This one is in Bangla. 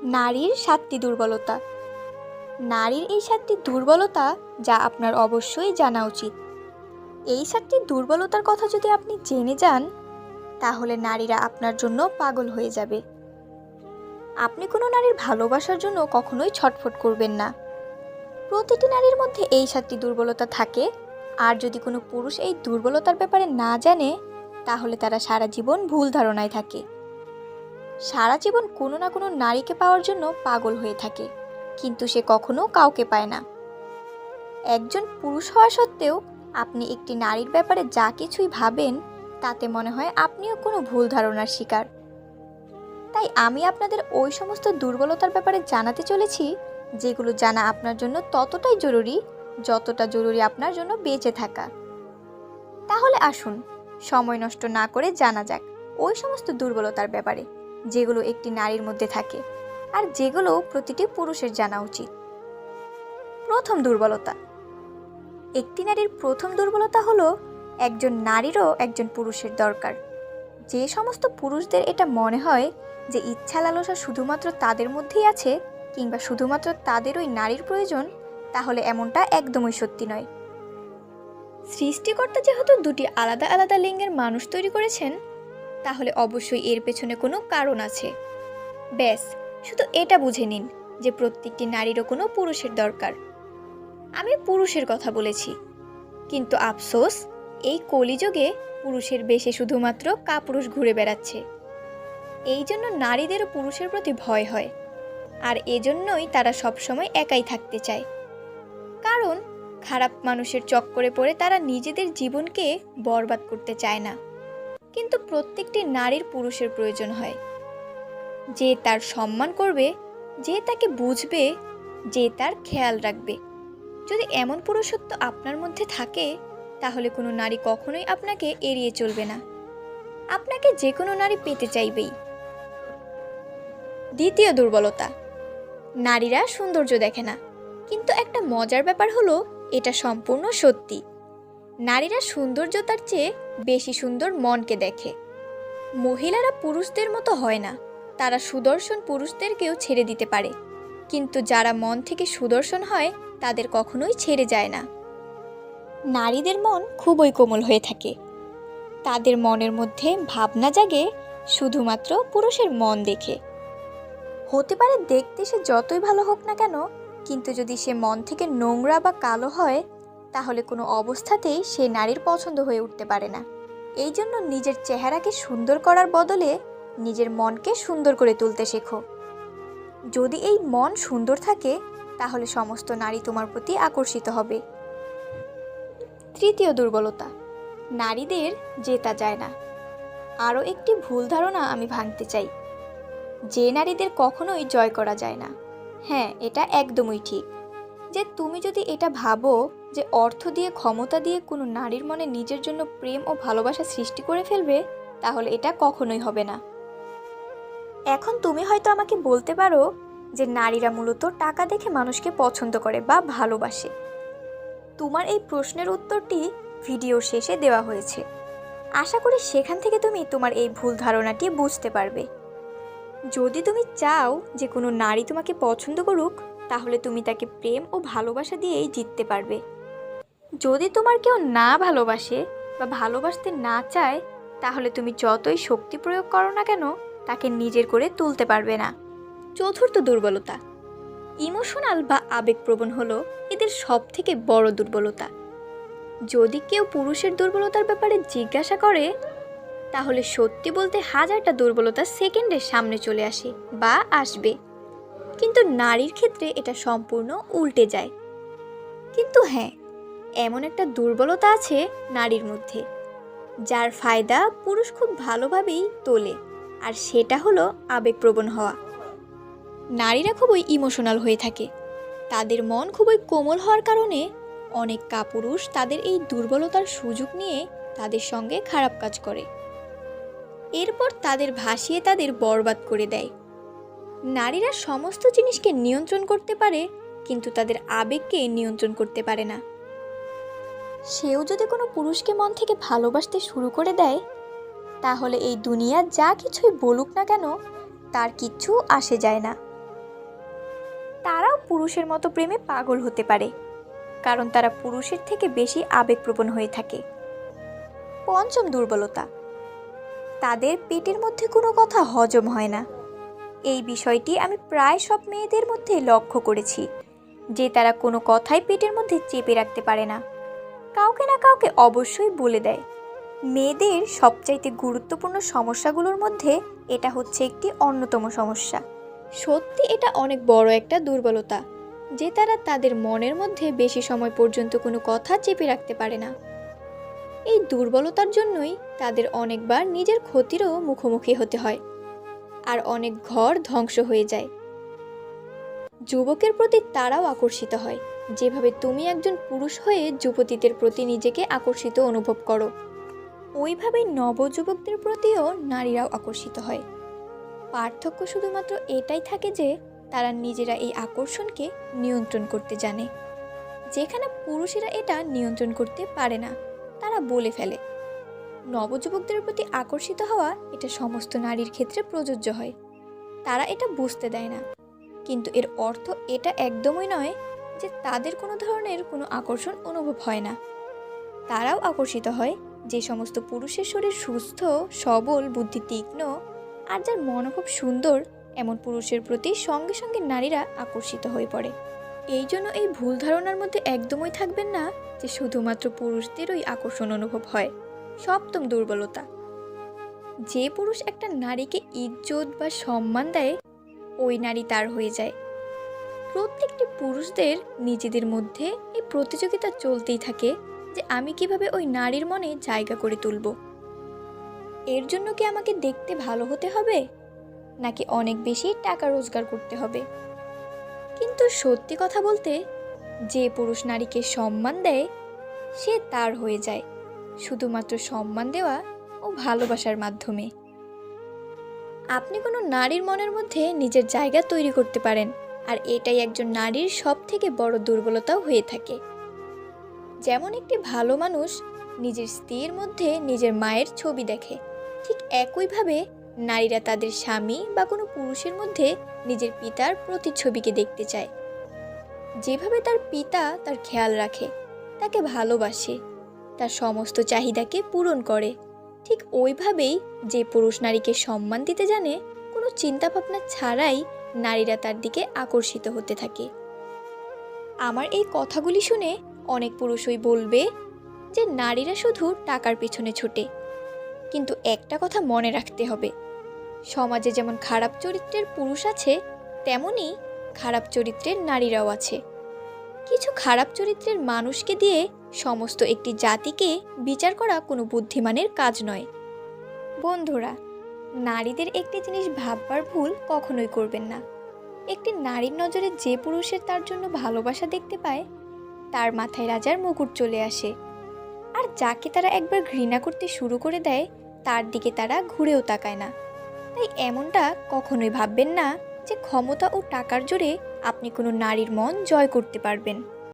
নারীর ৭টি দুর্বলতা। নারীর এই ৭টি দুর্বলতা যা আপনার অবশ্যই জানা উচিত। এই ৭টি দুর্বলতার কথা যদি আপনি জেনে যান, তাহলে নারীরা আপনার জন্য পাগল হয়ে যাবে। আপনি কোনো নারীর ভালোবাসার জন্য কখনোই ছটফট করবেন না। প্রতিটি নারীর মধ্যে এই ৭টি দুর্বলতা থাকে, আর যদি কোনো পুরুষ এই দুর্বলতার ব্যাপারে না জানে, তাহলে তারা সারা জীবন ভুল ধারণায় থাকে। সারা জীবন কোনো না কোনো নারীকে পাওয়ার জন্য পাগল হয়ে থাকে, কিন্তু সে কখনো কাউকে পায় না। একজন পুরুষ হওয়া সত্ত্বেও আপনি একটি নারীর ব্যাপারে যা কিছুই ভাবেন, তাতে মনে হয় আপনিও কোনো ভুল ধারণার শিকার। তাই আমি আপনাদের ওই সমস্ত দুর্বলতার ব্যাপারে জানাতে চলেছি, যেগুলো জানা আপনার জন্য ততটাই জরুরি যতটা জরুরি আপনার জন্য বেঁচে থাকা। তাহলে আসুন, সময় নষ্ট না করে জানা যাক ওই সমস্ত দুর্বলতার ব্যাপারে, যেগুলো একটি নারীর মধ্যে থাকে আর যেগুলো প্রতিটি পুরুষের জানা উচিত। প্রথম দুর্বলতা। একটি নারীর প্রথম দুর্বলতা হলো একজন নারীরও একজন পুরুষের দরকার। যে সমস্ত পুরুষদের এটা মনে হয় যে ইচ্ছা লালসা শুধুমাত্র তাদের মধ্যেই আছে, কিংবা শুধুমাত্র তাদের ওই নারীর প্রয়োজন, তাহলে এমনটা একদমই সত্যি নয়। সৃষ্টিকর্তা যেহেতু দুটি আলাদা আলাদা লিঙ্গের মানুষ তৈরি করেছেন, তাহলে অবশ্যই এর পেছনে কোনো কারণ আছে। ব্যাস, শুধু এটা বুঝে নিন যে প্রত্যেকটি নারীরও কোনো পুরুষের দরকার। আমি পুরুষের কথা বলেছি, কিন্তু আফসোস, এই কলিযুগে পুরুষের বেশে শুধুমাত্র কাপুরুষ ঘুরে বেড়াচ্ছে। এই জন্য নারীদেরও পুরুষের প্রতি ভয় হয়, আর এজন্যই তারা সবসময় একাই থাকতে চায়। কারণ খারাপ মানুষের চক্করে পড়ে তারা নিজেদের জীবনকে বরবাদ করতে চায় না। কিন্তু প্রত্যেকটি নারীর পুরুষের প্রয়োজন হয়, যে তার সম্মান করবে, যে তাকে বুঝবে, যে তার খেয়াল রাখবে। যদি এমন পুরুষত্ব আপনার মধ্যে থাকে, তাহলে কোনো নারী কখনোই আপনাকে এড়িয়ে চলবে না। আপনাকে যে কোনো নারী পেতে চাইবেই। দ্বিতীয় দুর্বলতা। নারীরা সৌন্দর্য দেখে না, কিন্তু একটা মজার ব্যাপার হলো এটা সম্পূর্ণ সত্যি। নারীরা সৌন্দর্যতার চেয়ে বেশি সুন্দর মনকে দেখে। মহিলারা পুরুষদের মতো হয় না, তারা সুদর্শন পুরুষদেরকেও ছেড়ে দিতে পারে, কিন্তু যারা মন থেকে সুদর্শন হয় তাদের কখনোই ছেড়ে যায় না। নারীদের মন খুবই কোমল হয়ে থাকে। তাদের মনের মধ্যে ভাবনা জাগে শুধুমাত্র পুরুষের মন দেখে। হতে পারে দেখতে সে যতই ভালো হোক না কেন, কিন্তু যদি সে মন থেকে নোংরা বা কালো হয়, তাহলে কোনো অবস্থাতেই সে নারীর পছন্দ হয়ে উঠতে পারে না। এই জন্য নিজের চেহারাকে সুন্দর করার বদলে নিজের মনকে সুন্দর করে তুলতে শেখো। যদি এই মন সুন্দর থাকে, তাহলে সমস্ত নারী তোমার প্রতি আকর্ষিত হবে। তৃতীয় দুর্বলতা। নারীদের জেতা যায় না। আরও একটি ভুল ধারণা আমি ভাঙতে চাই, যে নারীদের কখনোই জয় করা যায় না। হ্যাঁ, এটা একদমই ঠিক। যে তুমি যদি এটা ভাবো যে অর্থ দিয়ে, ক্ষমতা দিয়ে কোনো নারীর মনে নিজের জন্য প্রেম ও ভালোবাসা সৃষ্টি করে ফেলবে, তাহলে এটা কখনোই হবে না। এখন তুমি হয়তো আমাকে বলতে পারো যে নারীরা মূলত টাকা দেখে মানুষকে পছন্দ করে বা ভালোবাসে। তোমার এই প্রশ্নের উত্তরটি ভিডিওর শেষে দেওয়া হয়েছে। আশা করি সেখান থেকে তুমি তোমার এই ভুল ধারণাটি বুঝতে পারবে। যদি তুমি চাও যে কোনো নারী তোমাকে পছন্দ করুক, তাহলে তুমি তাকে প্রেম ও ভালোবাসা দিয়েই জিততে পারবে। যদি তোমার কেউ না ভালোবাসে বা ভালোবাসতে না চায়, তাহলে তুমি যতই শক্তি প্রয়োগ করো না কেন, তাকে নিজের করে তুলতে পারবে না। চতুর্থ দুর্বলতা। ইমোশনাল বা আবেগপ্রবণ হলো এদের সবথেকে বড় দুর্বলতা। যদি কেউ পুরুষের দুর্বলতার ব্যাপারে জিজ্ঞাসা করে, তাহলে সত্যি বলতে হাজারটা দুর্বলতা সেকেন্ডের সামনে চলে আসে বা আসবে, কিন্তু নারীর ক্ষেত্রে এটা সম্পূর্ণ উল্টে যায়। কিন্তু হ্যাঁ, এমন একটা দুর্বলতা আছে নারীর মধ্যে, যার ফায়দা পুরুষ খুব ভালোভাবেই তোলে, আর সেটা হলো আবেগপ্রবণ হওয়া। নারীরা খুবই ইমোশনাল হয়ে থাকে। তাদের মন খুবই কোমল হওয়ার কারণে অনেক কাপুরুষ তাদের এই দুর্বলতার সুযোগ নিয়ে তাদের সঙ্গে খারাপ কাজ করে, এরপর তাদের ভাসিয়ে তাদের বরবাদ করে দেয়। নারীরা সমস্ত জিনিসকে নিয়ন্ত্রণ করতে পারে, কিন্তু তাদের আবেগকে নিয়ন্ত্রণ করতে পারে না। সেও যদি কোনো পুরুষকে মন থেকে ভালোবাসতে শুরু করে দেয়, তাহলে এই দুনিয়া যা কিছুই বলুক না কেন, তার কিচ্ছু আসে যায় না। পুরুষের মতো প্রেমে পাগল হতে পারে, কারণ তারা পুরুষের থেকে বেশি আবেগপ্রবণ হয়ে থাকে। পঞ্চম দুর্বলতা, তাদের পেটের মধ্যে কোনো কথা হজম হয় না। এই বিষয়টি আমি প্রায় সব মেয়েদের মধ্যে লক্ষ্য করেছি, যে তারা কোনো কথাই পেটের মধ্যে চেপে রাখতে পারে না, কাউকে না কাউকে অবশ্যই বলে দেয়। মেয়েদের সবচাইতে গুরুত্বপূর্ণ সমস্যাগুলোর মধ্যে এটা হচ্ছে একটি অন্যতম সমস্যা। সত্যি এটা অনেক বড় একটা দুর্বলতা, যে তারা তাদের মনের মধ্যে বেশি সময় পর্যন্ত কোনো কথা চেপে রাখতে পারে না। এই দুর্বলতার জন্যই তাদের অনেকবার নিজের ক্ষতিরও মুখোমুখি হতে হয়, আর অনেক ঘর ধ্বংস হয়ে যায়। যুবকের প্রতি তারাও আকর্ষিত হয়, যেভাবে তুমি একজন পুরুষ হয়ে যুবতীদের প্রতি নিজেকে আকর্ষিত অনুভব করো, ওইভাবেই নবযুবকদের প্রতিও নারীরাও আকর্ষিত হয়। পার্থক্য শুধুমাত্র এটাই থাকে যে তারা নিজেরা এই আকর্ষণকে নিয়ন্ত্রণ করতে জানে, যেখানে পুরুষেরা এটা নিয়ন্ত্রণ করতে পারে না, তারা বলে ফেলে। নবযুবকদের প্রতি আকর্ষিত হওয়া এটা সমস্ত নারীর ক্ষেত্রে প্রযোজ্য হয়, তারা এটা বুঝতে দেয় না, কিন্তু এর অর্থ এটা একদমই নয় যে তাদের কোনো ধরনের কোনো আকর্ষণ অনুভব হয় না। তারাও আকর্ষিত হয় যে সমস্ত পুরুষের শরীর সুস্থ, সবল, বুদ্ধি তীক্ষ্ণ আর যার মন খুব সুন্দর, এমন পুরুষের প্রতি সঙ্গে সঙ্গে নারীরা আকর্ষিত হয়ে পড়ে। এই জন্য এই ভুল ধারণার মধ্যে একদমই থাকবেন না যে শুধুমাত্র পুরুষদেরই আকর্ষণ অনুভব হয়। সপ্তম দুর্বলতা, যে পুরুষ একটা নারীকে ইজ্জত বা সম্মান দেয়, ওই নারী তার হয়ে যায়। প্রত্যেকটি পুরুষদের নিজেদের মধ্যে এই প্রতিযোগিতা চলতেই থাকে যে আমি কিভাবে ওই নারীর মনে জায়গা করে তুলব। এর জন্য কি আমাকে দেখতে ভালো হতে হবে, নাকি অনেক বেশি টাকা রোজগার করতে হবে? কিন্তু সত্যি কথা বলতে, যে পুরুষ নারীকে সম্মান দেয়, সে তার হয়ে যায় শুধুমাত্র সম্মান দেওয়া ও ভালোবাসার মাধ্যমে। আপনি কোনো নারীর মনের মধ্যে নিজের জায়গা তৈরি করতে পারেন, আর এটাই একজন নারীর সবথেকে বড় দুর্বলতাও হয়ে থাকে। যেমন একটি ভালো মানুষ নিজের স্ত্রীর মধ্যে নিজের মায়ের ছবি দেখে, ঠিক একইভাবে নারীরা তাদের স্বামী বা কোনো পুরুষের মধ্যে নিজের পিতার প্রতিচ্ছবিকে দেখতে চায়। যেভাবে তার পিতা তার খেয়াল রাখে, তাকে ভালোবাসে, তার সমস্ত চাহিদাকে পূরণ করে, ঠিক ওইভাবেই যে পুরুষ নারীকে সম্মান দিতে জানে, কোনো চিন্তাভাবনা ছাড়াই নারীরা তার দিকে আকর্ষিত হতে থাকে। আমার এই কথাগুলি শুনে অনেক পুরুষই বলবে যে নারীরা শুধু টাকার পিছনে ছোটে, কিন্তু একটা কথা মনে রাখতে হবে, সমাজে যেমন খারাপ চরিত্রের পুরুষ আছে, তেমনি খারাপ চরিত্রের নারীরাও আছে। কিছু খারাপ চরিত্রের মানুষকে দিয়ে সমস্ত একটি জাতিকে বিচার করা কোনো বুদ্ধিমানের কাজ নয়। বন্ধুরা, নারীদের একটি জিনিস ভাববার ভুল কখনোই করবেন না। একটি নারীর নজরে যে পুরুষের তার জন্য ভালোবাসা দেখতে পায়, তার মাথায় রাজার মুকুট চলে আসে, আর যাকে তারা একবার ঘৃণা করতে শুরু করে দেয়, তার দিকে তারা ঘুরেও তাকায় না। তাই এমনটা কখনোই ভাববেন না যে ক্ষমতা ও টাকার জোরে আপনি কোনো নারীর মন জয় করতে পারবেন।